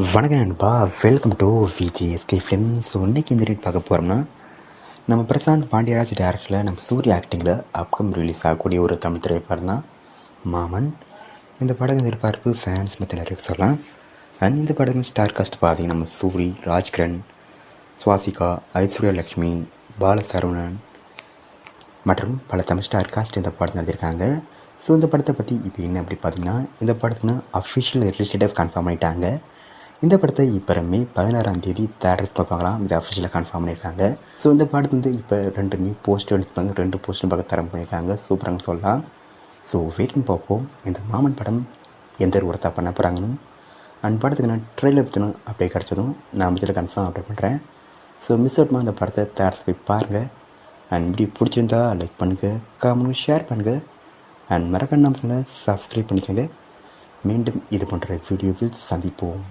வணக்கம் நண்பா, welcome to VGSK films. இன்னைக்கு இந்த ரீட் பார்க்க போகிறோம்னா, நம்ம பிரசாந்த் பாண்டியராஜ் டேரக்டரில் நம்ம சூர்யா ஆக்டிங்கில் அப்கம் ரிலீஸ் ஆகக்கூடிய ஒரு தமிழ் திரைப்படம் தான் மாமன். இந்த படம் எதிர்பார்ப்பு ஃபேன்ஸ் மற்ற நிறைய சொல்லலாம். அண்ட் இந்த படத்தின் ஸ்டார் காஸ்ட் பார்த்தீங்கன்னா நம்ம சூரி, ராஜ்கிரண், சுவாசிகா, ஐஸ்வர்யா லக்ஷ்மி, பாலசரவணன் மற்றும் பல தமிழ் ஸ்டார் காஸ்ட் இந்த படத்தில் நடத்திருக்காங்க. ஸோ இந்த படத்தை பற்றி இப்போ என்ன அப்படி பார்த்தீங்கன்னா, இந்த படத்துக்கு அஃபிஷியல் ரிலீஸ் டேட் கன்ஃபார்ம் பண்ணிட்டாங்க. இந்த படத்தை இப்போ மே 16ஆம் தேதி தேட்டருக்கு பார்க்கலாம். இந்த அஃபிஷியலாக கன்ஃபார்ம் பண்ணியிருக்காங்க. ஸோ இந்த படத்து இப்போ 2 நியூ போஸ்டர் எடுத்துப்பாங்க, 2 போஸ்டர் பார்க்க தரம் பண்ணியிருக்காங்க. சூப்பராக சொல்லலாம். ஸோ வெயிட் பண்ணி பார்ப்போம் இந்த மாமன் படம் எந்த ஒரு ஒருத்தா பண்ண போகிறாங்கன்னு. அந்த படத்துக்கு நான் ட்ரெயிலர் பற்றின அப்படியே கிடச்சதும் நான் இதில் கன்ஃபார்ம் அப்டேட் பண்ணுறேன். ஸோ மிஸ் அவுட்மா இந்த படத்தை தேட்டருக்கு போய் பாருங்கள். அண்ட் இப்படி பிடிச்சிருந்தா லைக் பண்ணுங்கள், கமெண்ட் ஷேர் பண்ணுங்கள். அண்ட் மறக்காம நம்மளை சப்ஸ்கிரைப் பண்ணிக்கோங்க. மீண்டும் இது போன்ற வீடியோவில் சந்திப்போம்.